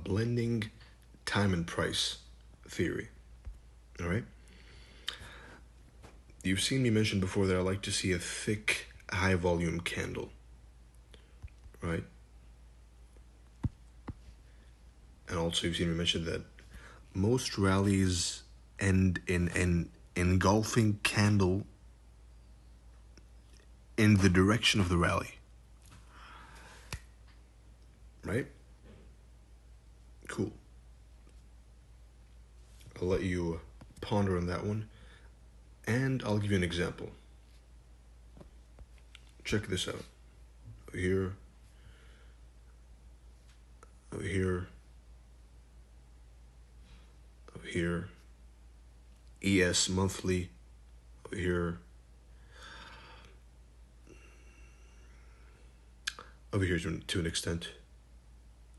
blending time and price theory. All right. You've seen me mention before that I like to see a thick, high volume candle, right? And also you've seen me mention that most rallies end in an engulfing candle in the direction of the rally, right? Cool. I'll let you ponder on that one, and I'll give you an example. Check this out. Over here, over here, over here, ES monthly, over here, over here to an extent,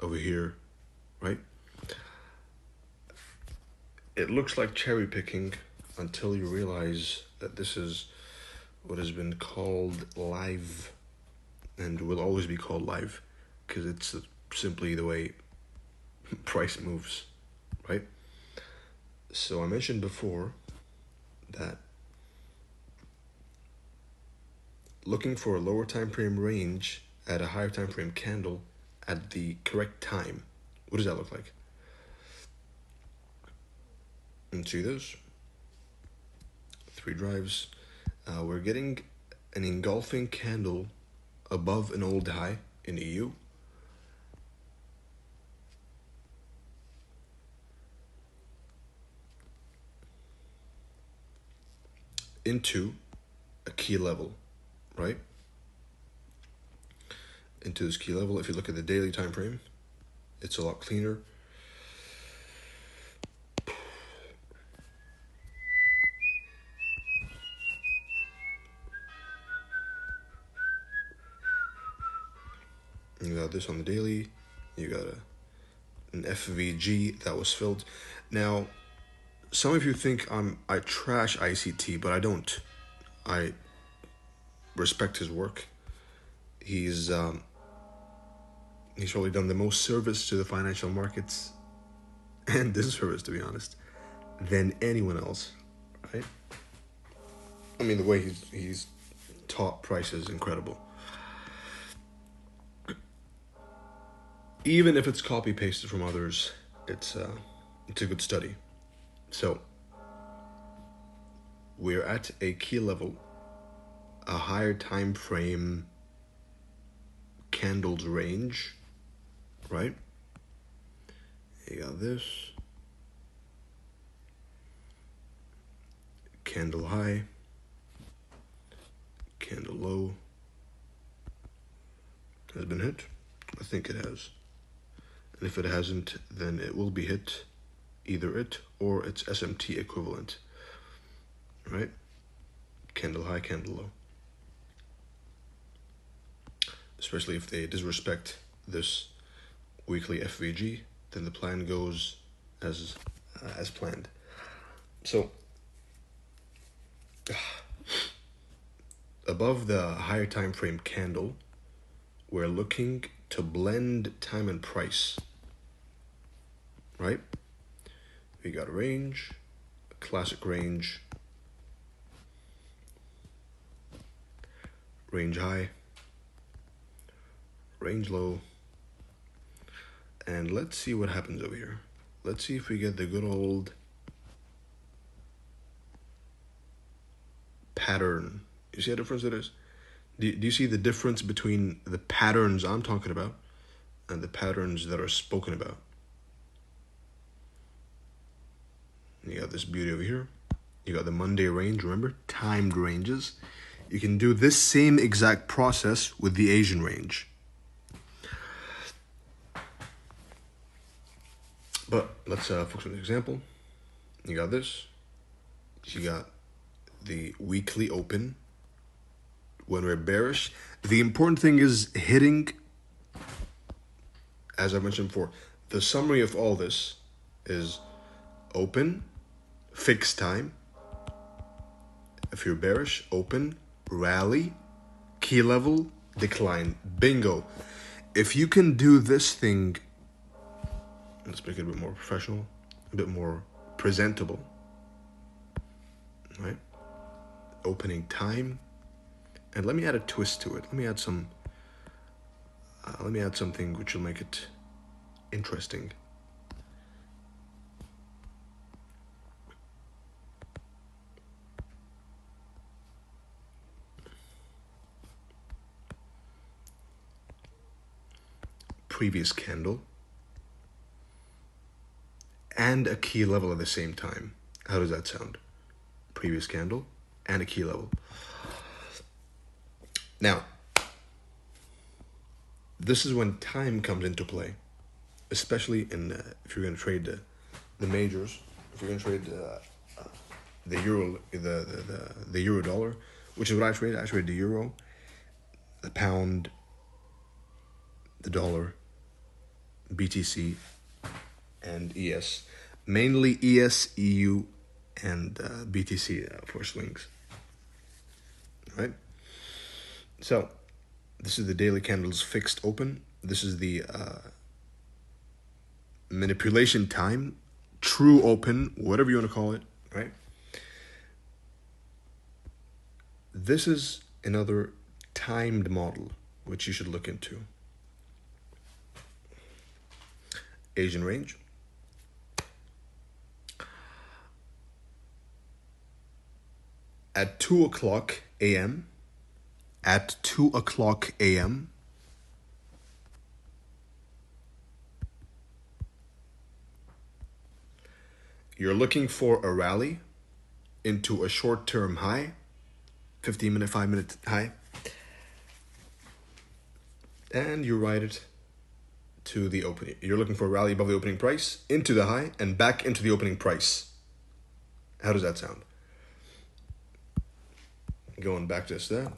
over here, right? It looks like cherry picking until you realize that this is what has been called live and will always be called live because it's simply the way price moves, right? So I mentioned before that looking for a lower time frame range at a higher time frame candle at the correct time, what does that look like? And see this? 3 drives. We're getting an engulfing candle above an old high in EU. Into a key level, right? Into this key level. If you look at the daily time frame, it's a lot cleaner. You got this on the daily. You got an FVG that was filled. Now, some of you think I trash ICT, but I don't. I respect his work. He's probably done the most service to the financial markets and disservice, to be honest, than anyone else, right? I mean, the way he's taught price is incredible. Even if it's copy pasted from others, it's a good study. So we're at a key level, a higher time frame candles range, right? You got this candle high, candle low. Has been hit? I think it has. And if it hasn't, then it will be hit, either it or its SMT equivalent, right? Candle high, candle low. Especially if they disrespect this weekly FVG, then the plan goes as planned. So above the higher time frame candle, we're looking to blend time and price, right? We got a range, a classic range, range high, range low, and let's see what happens over here. Let's see if we get the good old pattern. You see how difference it is? Do you see the difference between the patterns I'm talking about and the patterns that are spoken about? You got this beauty over here. You got the Monday range, remember? Timed ranges. You can do this same exact process with the Asian range. But let's focus on the example. You got this. You got the weekly open. When we're bearish, the important thing is hitting, as I mentioned before, the summary of all this is open, fixed time. If you're bearish, open, rally, key level, decline. Bingo. If you can do this thing Let's make it a bit more professional, a bit more presentable, right? Opening time, and let me add a twist to it. Let me add something which will make it interesting. Previous candle and a key level at the same time. How does that sound? Previous candle and a key level. Now, this is when time comes into play, especially in if you're going to trade the majors. If you're going to trade the euro, the euro dollar, which is what I trade. I trade the euro, the pound, the dollar, BTC, and ES. Mainly ES, EU, and BTC for swings. Right? So, this is the daily candles fixed open. This is the manipulation time, true open, whatever you want to call it, right? This is another timed model which you should look into. Asian range. At 2 o'clock a.m., you're looking for a rally into a short-term high, 15-minute, 5-minute high, and you ride it to the opening. You're looking for a rally above the opening price, into the high, and back into the opening price. How does that sound? Going back to that.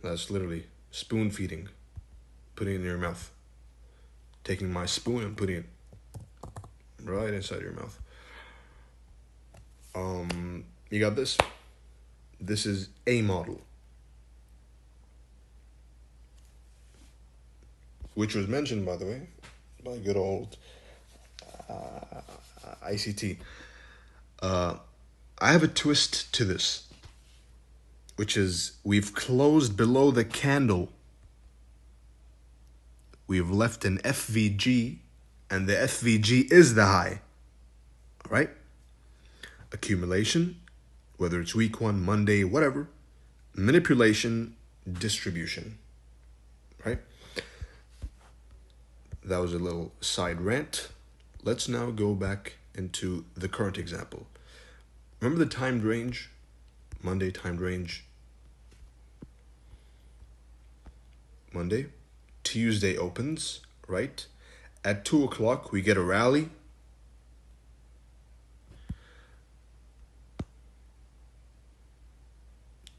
That's literally spoon feeding, putting it in your mouth. Taking my spoon and putting it right inside your mouth. You got this? This is a model, which was mentioned, by the way, by good old ICT. I have a twist to this, which is we've closed below the candle. We've left an FVG, and the FVG is the high, right? Accumulation, whether it's week 1, Monday, whatever. Manipulation, distribution, right? That was a little side rant. Let's now go back into the current example. Remember the timed range? Monday timed range. Monday. Tuesday opens, right? At 2 o'clock, we get a rally.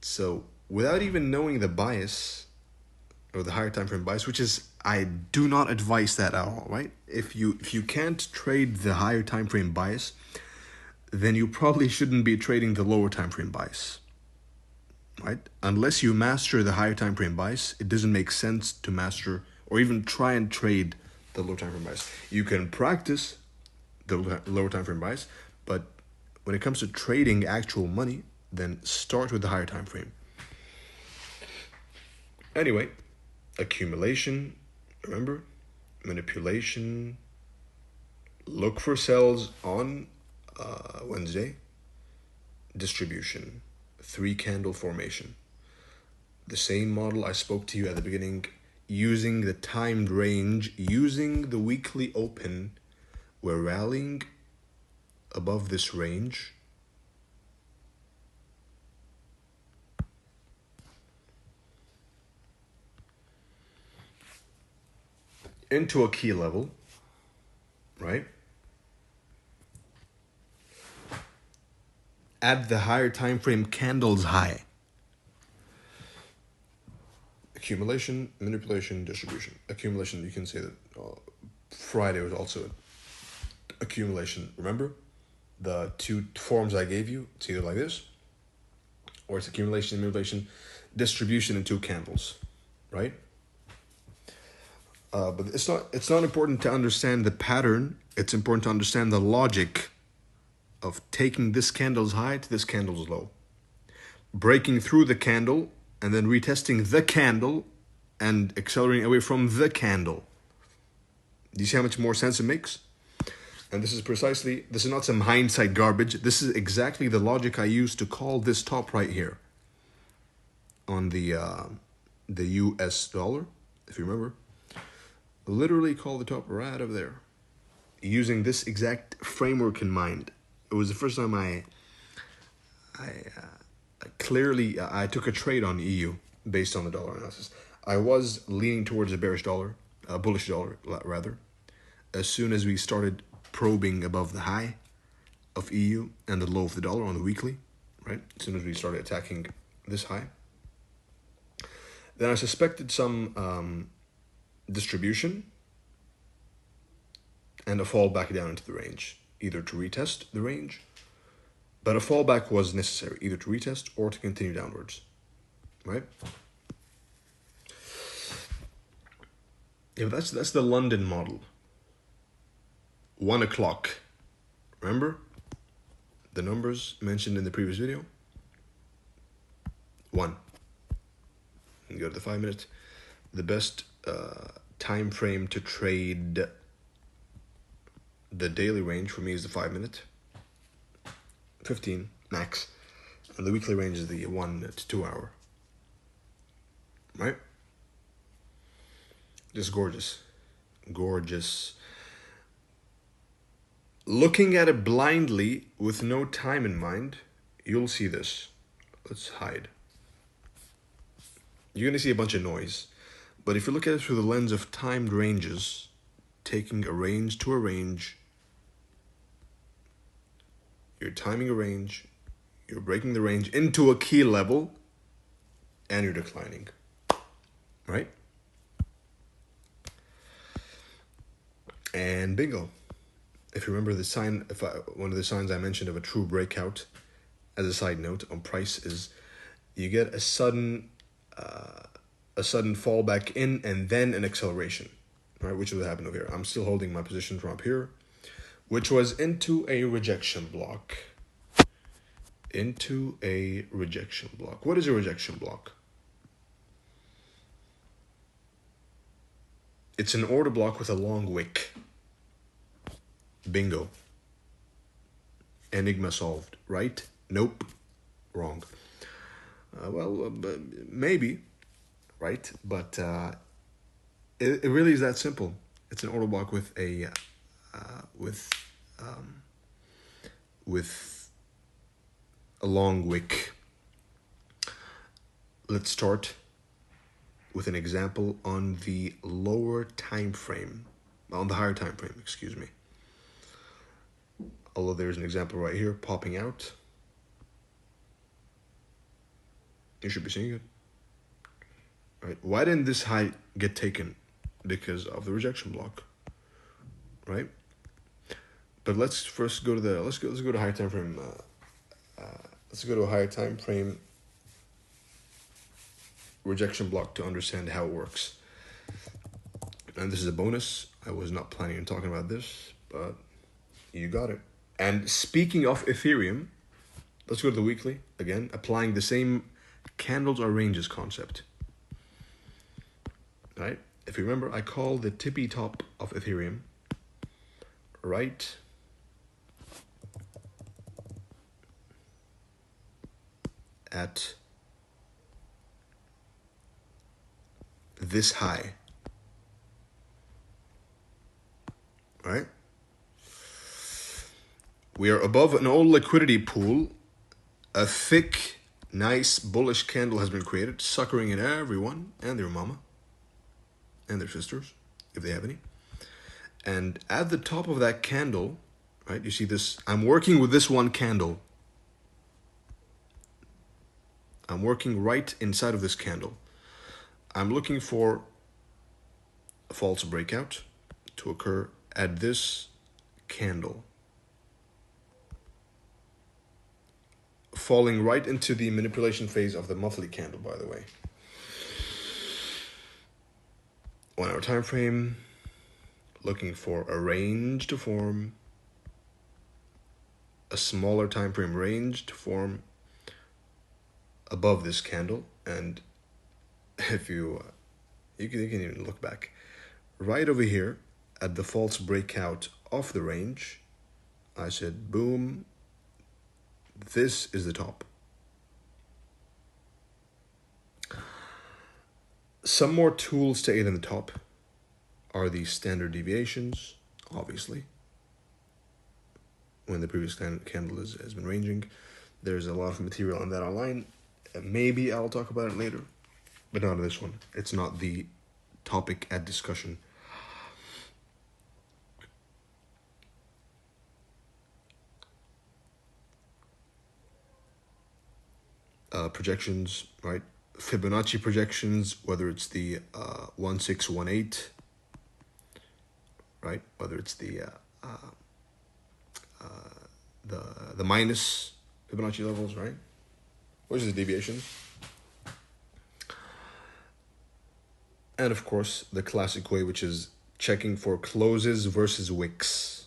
So, without even knowing the bias, or the higher time frame bias, which is, I do not advise that at all, right? If you can't trade the higher time frame bias, then you probably shouldn't be trading the lower time frame bias, right? Unless you master the higher time frame bias, it doesn't make sense to master or even try and trade the lower time frame bias. You can practice the lower time frame bias, but when it comes to trading actual money, then start with the higher time frame. Anyway, accumulation, remember, manipulation, look for sells on Wednesday, distribution, 3 candle formation. The same model I spoke to you at the beginning, using the timed range, using the weekly open, we're rallying above this range. Into a key level, right? At the higher time frame candles high. Accumulation, manipulation, distribution. Accumulation, you can say that Friday was also accumulation. Remember the 2 forms I gave you? It's either like this, or it's accumulation, manipulation, distribution in 2 candles, right? But it's not important to understand the pattern. It's important to understand the logic of taking this candle's high to this candle's low, breaking through the candle, and then retesting the candle and accelerating away from the candle. Do you see how much more sense it makes? And this is not some hindsight garbage. This is exactly the logic I used to call this top right here on the US dollar, if you remember. Literally call the top right over there, using this exact framework in mind. It was the first time I took a trade on EU based on the dollar analysis. I was leaning towards a bearish dollar, a bullish dollar rather, as soon as we started probing above the high of EU and the low of the dollar on the weekly, right? As soon as we started attacking this high. Then I suspected some distribution and a fall back down into the range, either to retest the range, but a fallback was necessary, either to retest or to continue downwards, right? Yeah, that's the London model. 1 o'clock. Remember the numbers mentioned in the previous video? 1. And go to the 5 minute. The best time frame to trade the daily range for me is the 5 minute. 15 max. And the weekly range is the 1 to 2 hour. Right? Just gorgeous. Gorgeous. Looking at it blindly with no time in mind, you'll see this. Let's hide. You're going to see a bunch of noise. But if you look at it through the lens of timed ranges, taking a range to a range, you're timing a range, you're breaking the range into a key level, and you're declining. Right? And bingo. If you remember the sign, one of the signs I mentioned of a true breakout, as a side note on price, is you get a sudden fall back in and then an acceleration, right? Which would happen over here. I'm still holding my position from up here, which was into a rejection block. Into a rejection block. What is a rejection block? It's an order block with a long wick. Bingo. Enigma solved, right? Nope. Wrong. Maybe, right? But it really is that simple. It's an order block with a long wick. Let's start with an example on the lower time frame, on the higher time frame, excuse me. Although there's an example right here popping out. You should be seeing it. Right? Why didn't this high get taken? Because of the rejection block. Right? But let's first go to let's go to higher time frame. Let's go to a higher time frame rejection block to understand how it works. And this is a bonus. I was not planning on talking about this, but you got it. And speaking of Ethereum, let's go to the weekly again, applying the same candles or ranges concept. Right? If you remember, I call the tippy top of Ethereum right at this high. Right? We are above an old liquidity pool. A thick, nice, bullish candle has been created, suckering in everyone and their mama and their sisters, if they have any. And at the top of that candle, right, you see this, I'm working with this one candle. I'm working right inside of this candle. I'm looking for a false breakout to occur at this candle, falling right into the manipulation phase of the monthly candle, by the way. 1 hour time frame, looking for a range to form, a smaller time frame range to form above this candle. And if you can even look back right over here at the false breakout of the range, I said boom, this is the top. Some more tools to aid in the top are the standard deviations, obviously. When the previous candle has been ranging, there's a lot of material on that online. Maybe I'll talk about it later, but not in this one. It's not the topic at discussion. Projections, right? Fibonacci projections, whether it's the 1618, right? Whether it's the minus Fibonacci levels, right? Which is the deviation. And of course, the classic way, which is checking for closes versus wicks,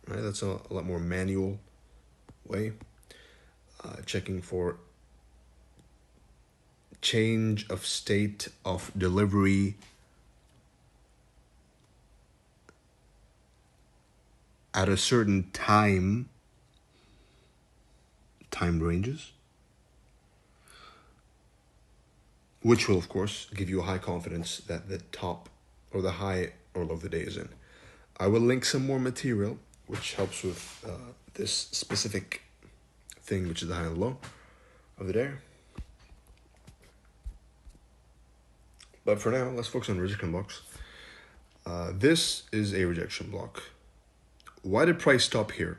right? That's a lot more manual way. Checking for change of state of delivery at a certain time ranges, which will of course give you a high confidence that the top or the high or low of the day is in. I will link some more material which helps with this specific thing, which is the high and low of the day. But for now, let's focus on rejection blocks. This is a rejection block. Why did price stop here?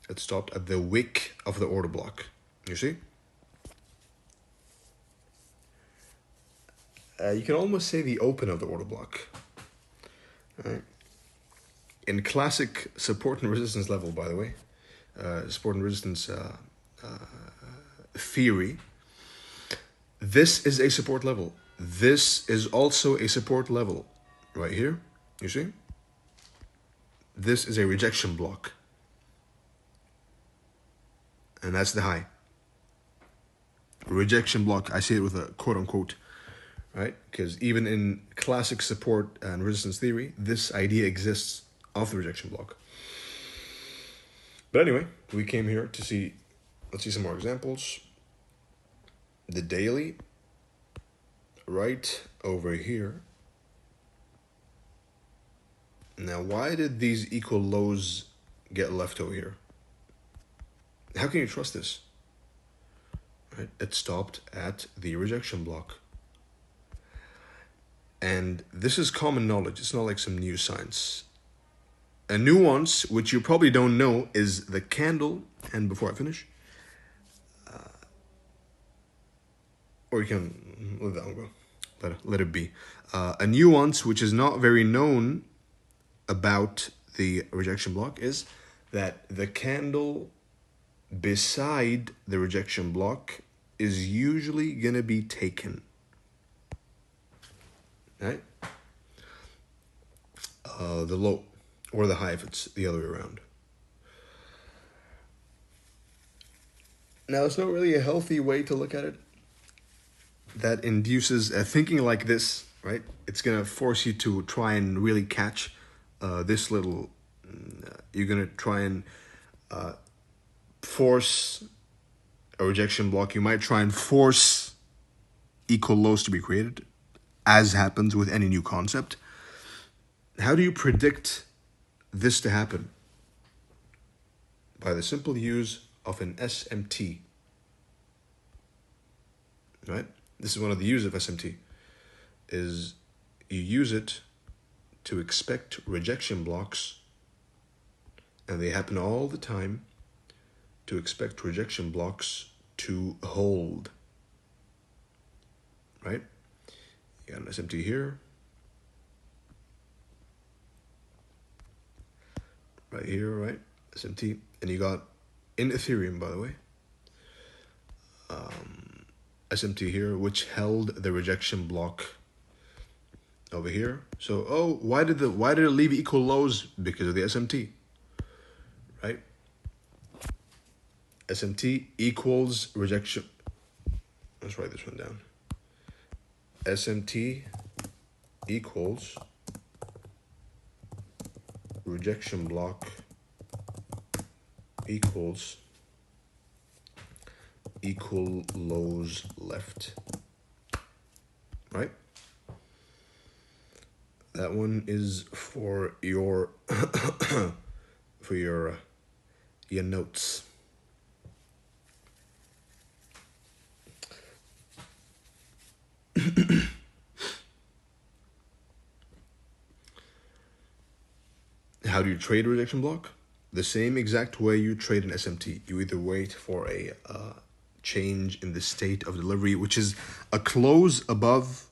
It stopped at the wick of the order block. You see? You can almost say the open of the order block. Right. In classic support and resistance level, by the way, support and resistance theory, this is a support level. This is also a support level. Right here, you see? This is a rejection block. And that's the high. Rejection block, I say it with a quote unquote, right? Because even in classic support and resistance theory, this idea exists of the rejection block. But anyway, we came here to see, let's see some more examples. The daily, right over here. Now, why did these equal lows get left over here? How can you trust this? Right? It stopped at the rejection block. And this is common knowledge. It's not like some new science. A nuance, which you probably don't know, is the candle. And before I finish, or you can let that one go. Let it be. A nuance, which is not very known about the rejection block, is that the candle beside the rejection block is usually going to be taken. Right? The low or the high if it's the other way around. Now, it's not really a healthy way to look at it. That induces thinking like this, right? It's going to force you to try and really catch this little... you're going to try and force a rejection block. You might try and force equal lows to be created, as happens with any new concept. How do you predict this to happen? By the simple use of an SMT. Right? This is one of the uses of SMT. Is you use it to expect rejection blocks, and they happen all the time, to expect rejection blocks to hold. Right? You got an SMT here. Right here, right? SMT. And you got, in Ethereum, by the way, SMT here, which held the rejection block over here. So, oh, why did it leave equal lows? Because of the SMT, right? SMT equals rejection. Let's write this one down. SMT equals rejection block equals equal lows left, right? That one is for your for your notes. How do you trade a rejection block? The same exact way you trade an SMT. You either wait for a change in the state of delivery, which is a close above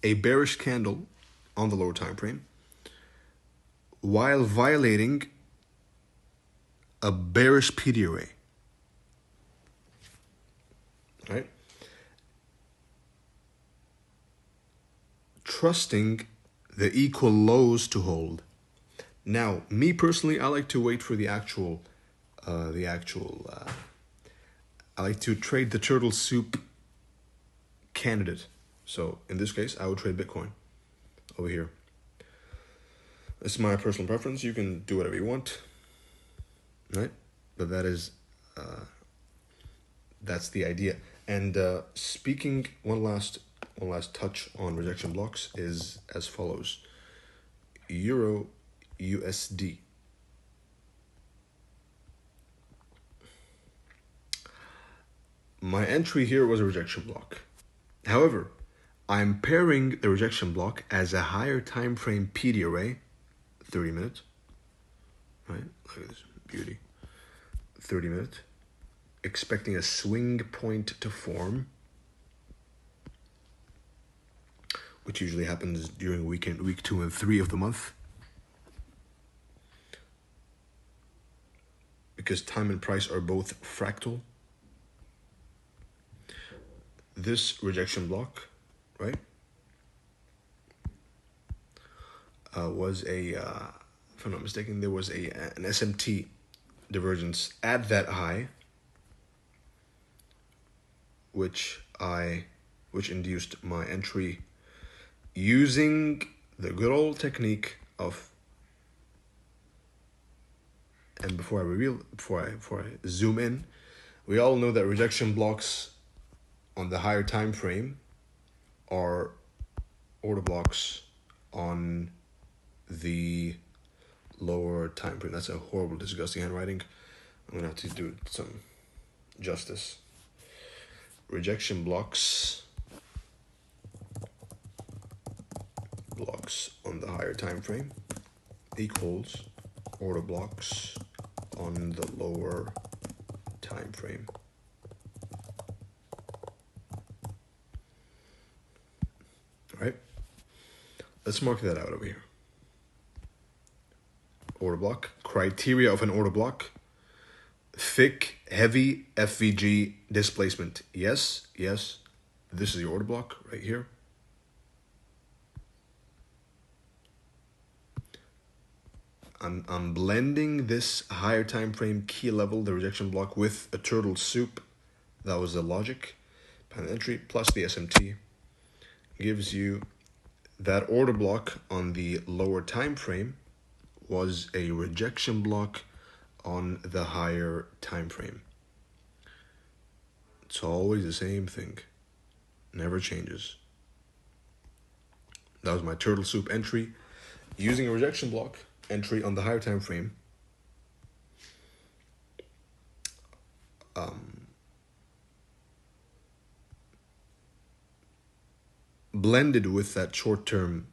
a bearish candle on the lower time frame, while violating a bearish PD array, right? Trusting the equal lows to hold. Now, me personally, I like to wait for the actual, I like to trade the turtle soup candidate. So in this case, I would trade Bitcoin over here. This is my personal preference. You can do whatever you want, right? But that is, that's the idea. And speaking, one last touch on rejection blocks is as follows. Euro USD. My entry here was a rejection block. However, I'm pairing the rejection block as a higher time frame PD array, 30 minutes, right? Look at this beauty. 30 minutes. Expecting a swing point to form, which usually happens during week 2 and 3 of the month. Because time and price are both fractal. This rejection block, right, was a, if I'm not mistaken, there was an SMT divergence at that high, which induced my entry using the good old technique of, and before I zoom in, we all know that rejection blocks on the higher time frame are order blocks on the lower time frame. That's a horrible, disgusting handwriting. I'm gonna have to do some justice. Rejection blocks on the higher time frame equals order blocks on the lower time frame. Right? Let's mark that out over here. Order block. Criteria of an order block. Thick, heavy FVG displacement. Yes. This is the order block right here. I'm blending this higher time frame key level, the rejection block, with a turtle soup. That was the logic behind the entry, plus the SMT. Gives you that order block on the lower time frame was a rejection block on the higher time frame. It's always the same thing. Never changes. That was my turtle soup entry using a rejection block entry on the higher time frame. Blended with that short-term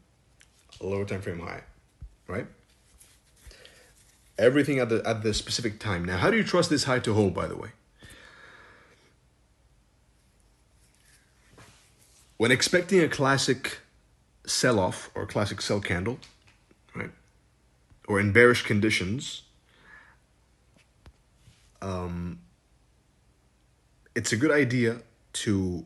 lower time frame high, right? Everything at the specific time. Now, how do you trust this high to hold, by the way? When expecting a classic sell-off or classic sell candle, right, or in bearish conditions, it's a good idea to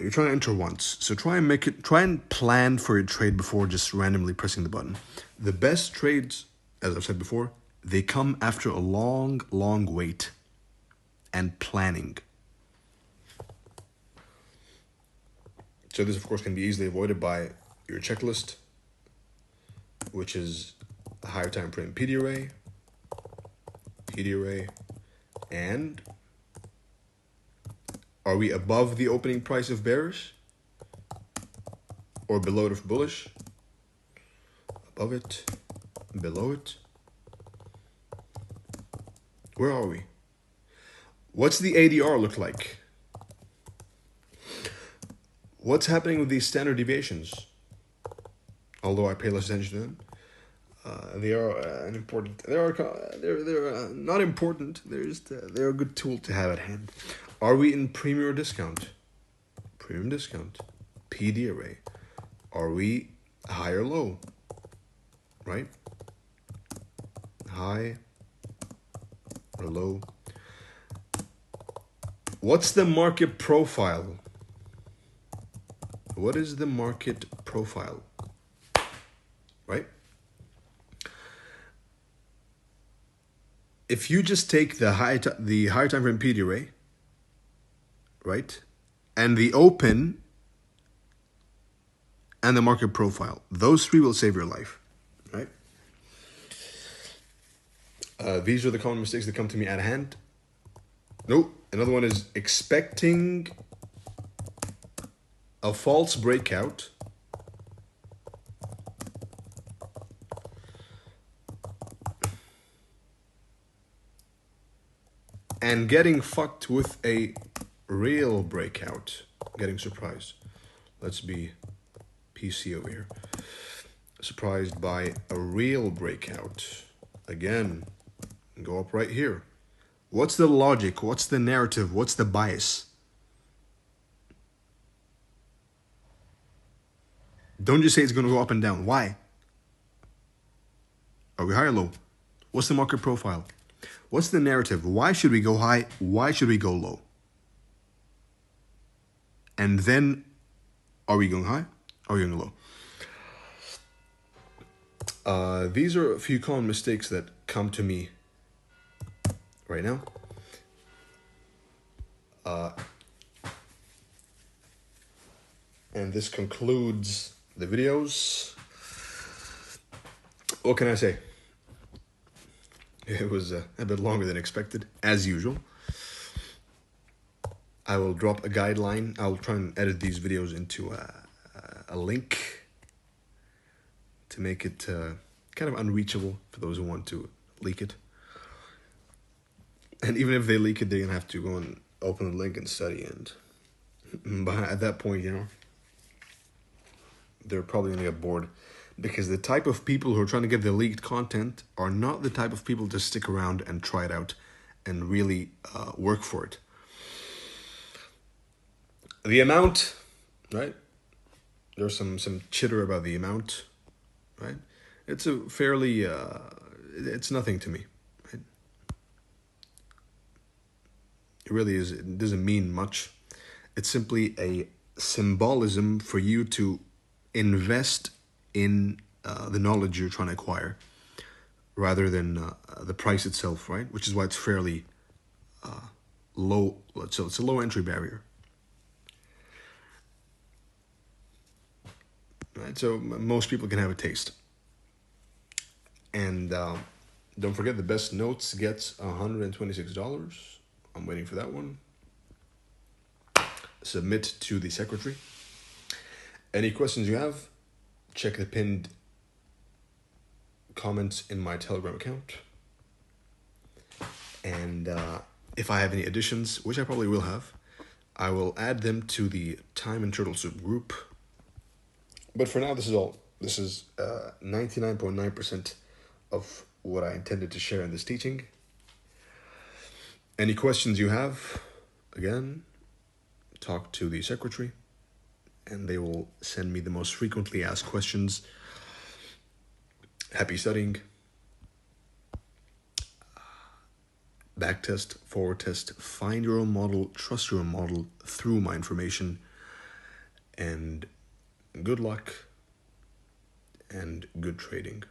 You're trying to enter once, so try and plan for your trade before just randomly pressing the button. The best trades, as I've said before, they come after a long, long wait and planning. So this, of course, can be easily avoided by your checklist, which is a higher time frame PD array, and are we above the opening price of bearish or below it of bullish? Above it, below it. Where are we? What's the ADR look like? What's happening with these standard deviations? Although I pay less attention to them, they are an important. They're not important. They're a good tool to have at hand. Are we in premium or discount? Premium discount. PD array. Are we high or low? Right? High or low? What's the market profile? What is the market profile? Right? If you just take the higher time frame PD array, right, and the open and the market profile, those three will save your life, right? These are the common mistakes that come to me at hand. Nope. Another one is expecting a false breakout and getting fucked with a real breakout, getting surprised. Let's be PC over here. Surprised by a real breakout. Again, go up right here. What's the logic? What's the narrative? What's the bias? Don't just say it's going to go up and down. Why? Are we high or low? What's the market profile? What's the narrative? Why should we go high? Why should we go low? And then, are we going high? Are we going low? These are a few common mistakes that come to me right now. And this concludes the videos. What can I say? It was a bit longer than expected, as usual. I will drop a guideline. I'll try and edit these videos into a link to make it kind of unreachable for those who want to leak it. And even if they leak it, they're going to have to go and open the link and study. And at that point, you know, they're probably going to get bored. Because the type of people who are trying to get the leaked content are not the type of people to stick around and try it out and really work for it. The amount, right? There's some chitter about the amount, right? It's a fairly, it's nothing to me, right? It really is, it doesn't mean much. It's simply a symbolism for you to invest in the knowledge you're trying to acquire rather than the price itself, right? Which is why it's fairly low. So it's a low entry barrier. Right? So most people can have a taste. And don't forget, the best notes gets $126. I'm waiting for that one. Submit to the secretary. Any questions you have, check the pinned comments in my Telegram account. And if I have any additions, which I probably will have, I will add them to the Time and Turtle Soup group. But for now, this is all. This is 99.9% of what I intended to share in this teaching. Any questions you have, again, talk to the secretary, and they will send me the most frequently asked questions. Happy studying. Backtest, forward test, find your own model, trust your own model through my information. and good luck and good trading.